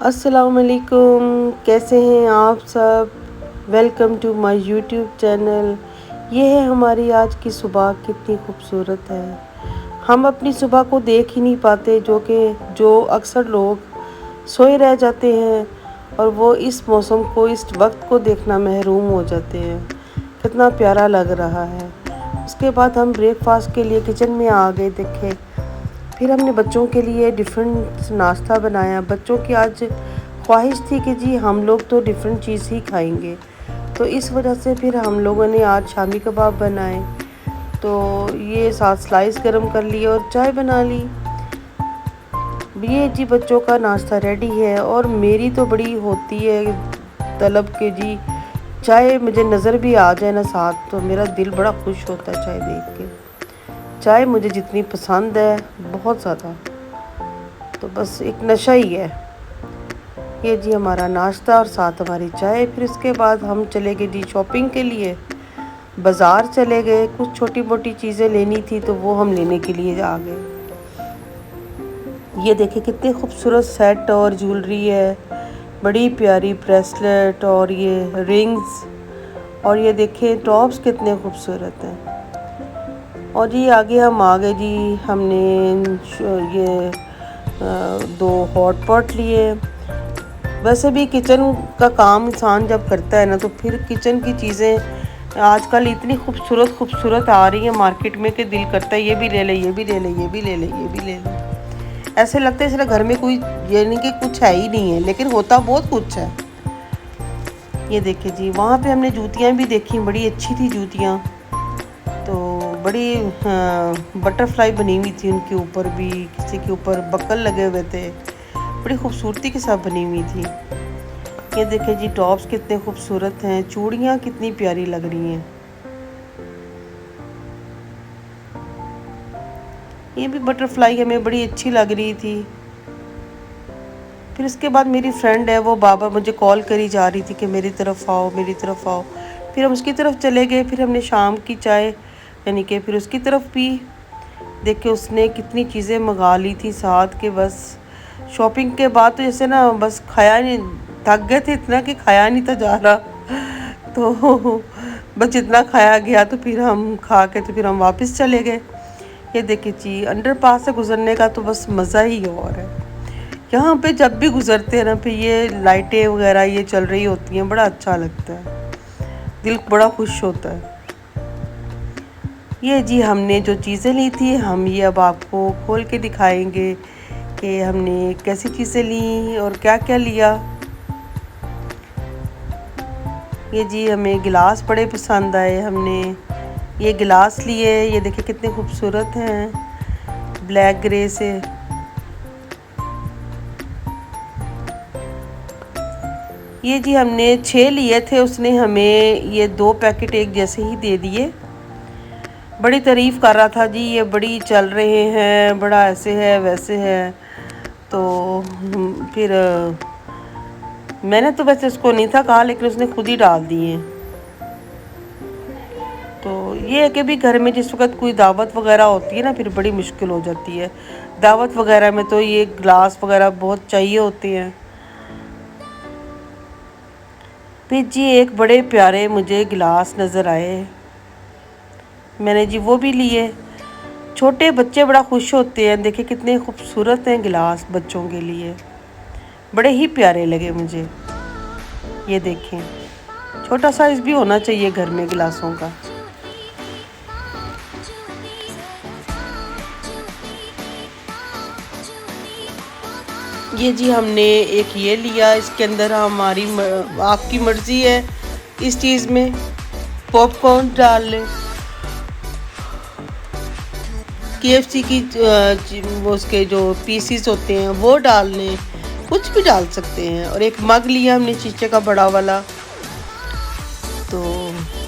अस्सलामुअलैकुम, कैसे हैं आप सब। Welcome to my YouTube channel. ये है हमारी आज की सुबह, कितनी खूबसूरत है। हम अपनी सुबह को देख ही नहीं पाते, जो अक्सर लोग सोए रह जाते हैं और वो इस मौसम को, इस वक्त को देखना महरूम हो जाते हैं। कितना प्यारा लग रहा है। उसके बाद हम ब्रेकफास्ट के लिए किचन में आ गए। देखे, फिर हमने बच्चों के लिए डिफरेंट नाश्ता बनाया। बच्चों की आज ख्वाहिश थी कि जी हम लोग तो डिफरेंट चीज़ ही खाएंगे, तो इस वजह से फिर हम लोगों ने आज शामी कबाब बनाए। तो ये 7 स्लाइस गरम कर लिए और चाय बना ली। ये जी बच्चों का नाश्ता रेडी है। और मेरी तो बड़ी होती है तलब के जी चाय मुझे नज़र भी आ जाए ना साथ, तो मेरा दिल बड़ा खुश होता है चाय देख के। चाय मुझे जितनी पसंद है, बहुत ज़्यादा, तो बस एक नशा ही है। ये जी हमारा नाश्ता और साथ हमारी चाय। फिर इसके बाद हम चले गए जी शॉपिंग के लिए। बाज़ार चले गए, कुछ छोटी मोटी चीज़ें लेनी थी तो वो हम लेने के लिए आ गए। ये देखिए कितने खूबसूरत सेट और ज्वेलरी है, बड़ी प्यारी ब्रेसलेट और ये रिंग्स, और ये देखिए टॉप्स कितने खूबसूरत हैं। और ये आगे हम आ गए जी, हमने ये 2 हॉट पॉट लिए। वैसे भी किचन का काम इंसान जब करता है ना, तो फिर किचन की चीज़ें आजकल इतनी खूबसूरत खूबसूरत आ रही हैं मार्केट में कि दिल करता है ये भी ले ले, ये भी ले ले, ये भी ले ले, ये भी ले ले। ऐसे लगता है जैसे घर में कोई, यानी कि कुछ है ही नहीं है, लेकिन होता बहुत कुछ है। ये देखिए जी, वहाँ पे हमने जूतियाँ भी देखी, बड़ी अच्छी थी जूतियाँ। तो बड़ी बटरफ्लाई बनी हुई थी उनके ऊपर भी, किसी के ऊपर बक्कल लगे हुए थे, बड़ी खूबसूरती के साथ बनी हुई थी। ये देखिए जी, टॉप्स कितने खूबसूरत हैं, चूड़ियाँ कितनी प्यारी लग रही हैं। ये भी बटरफ्लाई हमें बड़ी अच्छी लग रही थी। फिर इसके बाद मेरी फ्रेंड है, वो बाबा मुझे कॉल करी जा रही थी कि मेरी तरफ आओ, मेरी तरफ आओ। फिर हम उसकी तरफ चले गए। फिर हमने शाम की चाय, यानी कि फिर उसकी तरफ पी। देखिए उसने कितनी चीज़ें मंगा ली थी साथ के, बस शॉपिंग के बाद तो जैसे ना बस खाया नहीं, थक गए थे इतना कि खाया नहीं था जा रहा। तो बस जितना खाया गया, तो फिर हम खा के तो फिर हम वापस चले गए। ये देखिए जी, अंडरपास से गुजरने का तो बस मज़ा ही और है। यहाँ पे जब भी गुजरते हैं ना, फिर ये लाइटें वगैरह ये चल रही होती हैं, बड़ा अच्छा लगता है, दिल बड़ा खुश होता है। ये जी हमने जो चीज़ें ली थी, हम ये अब आपको खोल के दिखाएंगे कि हमने कैसी चीज़ें ली और क्या क्या लिया। ये जी हमें गिलास बड़े पसंद आए, हमने ये गिलास लिए। ये देखिए कितने खूबसूरत हैं, ब्लैक ग्रे से। ये जी हमने 6 लिए थे, उसने हमें ये 2 पैकेट एक जैसे ही दे दिए। बड़ी तारीफ़ कर रहा था जी, ये बड़ी चल रहे हैं, बड़ा ऐसे है वैसे है। तो फिर मैंने तो वैसे उसको नहीं था कहा, लेकिन उसने खुद ही डाल दिए। तो ये है कि भी घर में जिस वक्त कोई दावत वगैरह होती है ना, फिर बड़ी मुश्किल हो जाती है। दावत वगैरह में तो ये ग्लास वगैरह बहुत चाहिए होते हैं। फिर जी एक बड़े प्यारे मुझे गिलास नज़र आए, मैंने जी वो भी लिए। छोटे बच्चे बड़ा खुश होते हैं। देखिए कितने खूबसूरत हैं गिलास बच्चों के लिए, बड़े ही प्यारे लगे मुझे। ये देखें, छोटा साइज़ भी होना चाहिए घर में गिलासों का। ये जी हमने एक ये लिया, इसके अंदर हमारी आपकी मर्ज़ी है इस चीज़ में पॉपकॉर्न डाल लें, KFC की उसके जो पीसीस होते हैं वो डाल लें, कुछ भी डाल सकते हैं। और एक मग लिया हमने शीशे का बड़ा वाला, तो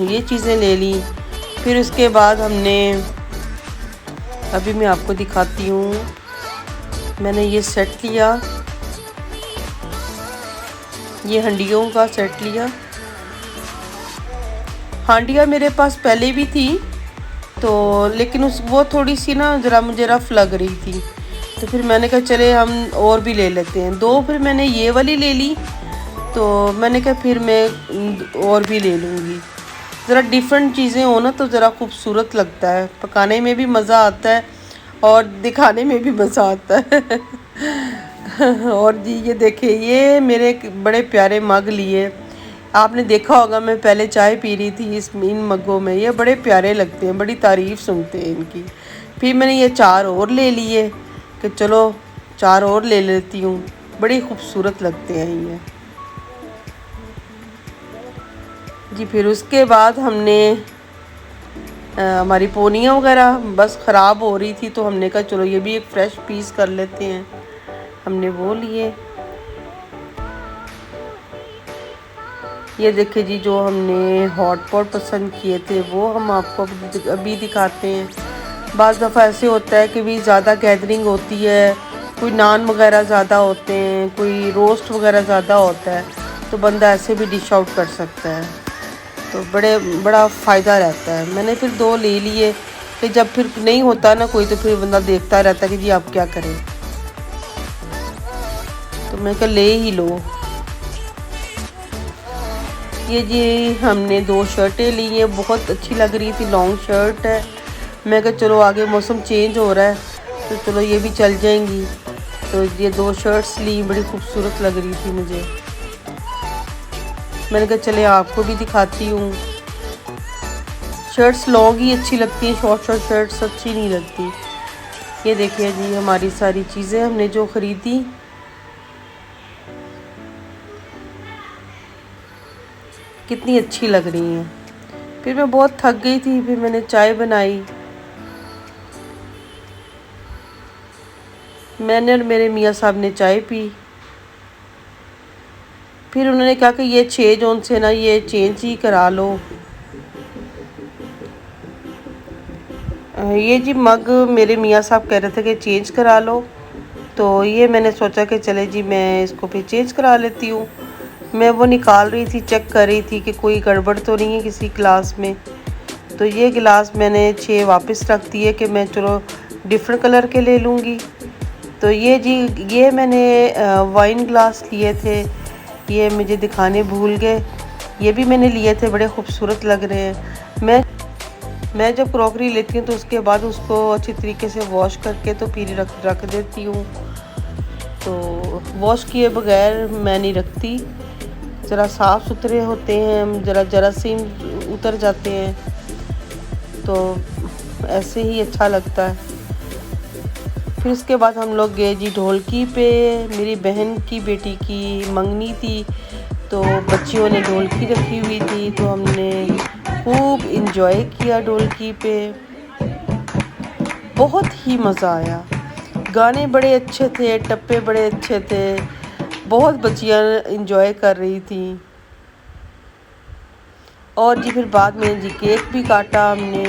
ये चीज़ें ले ली। फिर उसके बाद हमने, अभी मैं आपको दिखाती हूँ, मैंने ये सेट लिया, ये हंडियों का सेट लिया। हांडियाँ मेरे पास पहले भी थी, तो लेकिन वो थोड़ी सी ना ज़रा मुझे रफ़ लग रही थी, तो फिर मैंने कहा चले हम और भी ले लेते हैं 2। फिर मैंने ये वाली ले ली, तो मैंने कहा फिर मैं और भी ले लूँगी। ज़रा डिफरेंट चीज़ें हो ना तो ज़रा खूबसूरत लगता है, पकाने में भी मज़ा आता है और दिखाने में भी मज़ा आता है। और जी ये देखिए, ये मेरे बड़े प्यारे मग लिए। आपने देखा होगा मैं पहले चाय पी रही थी इन मग्गों में। ये बड़े प्यारे लगते हैं, बड़ी तारीफ़ सुनते हैं इनकी। फिर मैंने ये 4 और ले लिए कि चलो 4 और ले लेती हूँ, बड़ी खूबसूरत लगते हैं ये जी। फिर उसके बाद हमने हमारी पोनियाँ वगैरह बस ख़राब हो रही थी, तो हमने कहा चलो ये भी एक फ़्रेश पीस कर लेते हैं। हमने वो लिए। ये देखिए जी, जो हमने हॉट पॉट पसंद किए थे वो हम आपको अभी दिखाते हैं। बाज़ दफ़ा ऐसे होता है कि भी ज़्यादा गैदरिंग होती है, कोई नान वगैरह ज़्यादा होते हैं, कोई रोस्ट वगैरह ज़्यादा होता है, तो बंदा ऐसे भी डिश आउट कर सकता है, तो बड़ा फ़ायदा रहता है। मैंने फिर 2 ले लिए कि जब फिर नहीं होता ना कोई, तो फिर बंदा देखता रहता है कि जी आप क्या करें, तो मैं कहा ले ही लो। ये जी हमने 2 शर्टें ली हैं, बहुत अच्छी लग रही थी, लॉन्ग शर्ट है। मैं कहा चलो आगे मौसम चेंज हो रहा है तो चलो ये भी चल जाएंगी, तो ये 2 शर्ट्स ली, बड़ी खूबसूरत लग रही थी मुझे। मैंने कहा चले आपको भी दिखाती हूँ। शर्ट्स लॉन्ग ही अच्छी लगती हैं, शॉर्ट शर्ट्स अच्छी नहीं लगती। ये देखिए जी हमारी सारी चीज़ें हमने जो ख़रीदी, कितनी अच्छी लग रही हैं। फिर मैं बहुत थक गई थी, फिर मैंने चाय बनाई। मैंने और मेरे मियाँ साहब ने चाय पी। फिर उन्होंने कहा कि ये 6 जोन से ना ये चेंज ही करा लो। ये जी मग मेरे मियाँ साहब कह रहे थे कि चेंज करा लो, तो ये मैंने सोचा कि चले जी मैं इसको फिर चेंज करा लेती हूँ। मैं वो निकाल रही थी, चेक कर रही थी कि कोई गड़बड़ तो नहीं है किसी गिलास में। तो ये गिलास मैंने 6 वापस रख दिए कि मैं चलो डिफरेंट कलर के ले लूँगी। तो ये जी ये मैंने वाइन ग्लास लिए थे, ये मुझे दिखाने भूल गए। ये भी मैंने लिए थे, बड़े खूबसूरत लग रहे हैं। मैं जब क्रॉकरी लेती हूँ तो उसके बाद उसको अच्छी तरीके से वॉश करके तो फिर रख देती हूँ। तो वॉश किए बगैर मैं नहीं रखती, ज़रा साफ़ सुथरे होते हैं, ज़रा से उतर जाते हैं, तो ऐसे ही अच्छा लगता है। फिर उसके बाद हम लोग गए जी ढोलकी पे। मेरी बहन की बेटी की मंगनी थी, तो बच्चियों ने ढोलकी रखी हुई थी, तो हमने खूब इंजॉय किया ढोलकी पे। बहुत ही मज़ा आया, गाने बड़े अच्छे थे, टप्पे बड़े अच्छे थे, बहुत बच्चियाँ इंजॉय कर रही थी। और जी फिर बाद में जी केक भी काटा हमने,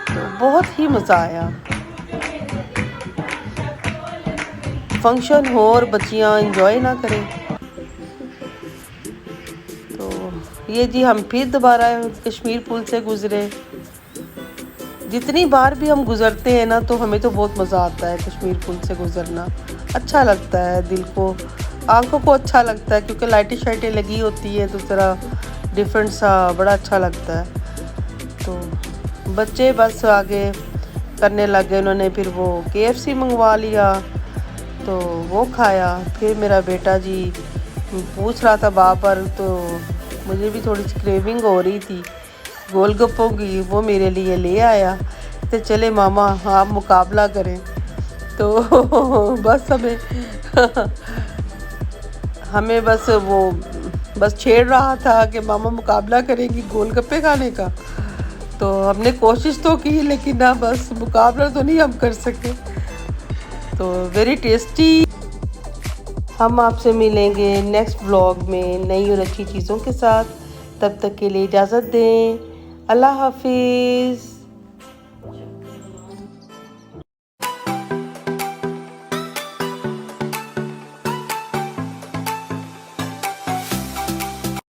तो बहुत ही मज़ा आया। फंक्शन हो और बच्चियाँ इंजॉय ना करें। तो ये जी हम फिर दोबारा कश्मीर पुल से गुज़रे। जितनी बार भी हम गुज़रते हैं ना, तो हमें तो बहुत मज़ा आता है कश्मीर पुल से गुज़रना। अच्छा लगता है, दिल को, आंखों को अच्छा लगता है, क्योंकि लाइटें शाइटें लगी होती है तो ज़रा डिफरेंट सा बड़ा अच्छा लगता है। तो बच्चे बस आगे करने लगे, उन्होंने फिर वो KFC मंगवा लिया, तो वो खाया। फिर मेरा बेटा जी पूछ रहा था बार, तो मुझे भी थोड़ी सी क्रेविंग हो रही थी गोलगप्पों की, वो मेरे लिए ले आया। तो चले मामा आप मुकाबला करें, तो बस हमें बस छेड़ रहा था कि मामा मुकाबला करेंगी गोलगप्पे खाने का। तो हमने कोशिश तो की, लेकिन ना बस मुकाबला तो नहीं हम कर सके। तो वेरी टेस्टी। हम आपसे मिलेंगे नेक्स्ट व्लॉग में नई और अच्छी चीज़ों के साथ। तब तक के लिए इजाज़त दें। अल्लाह हाफिज़।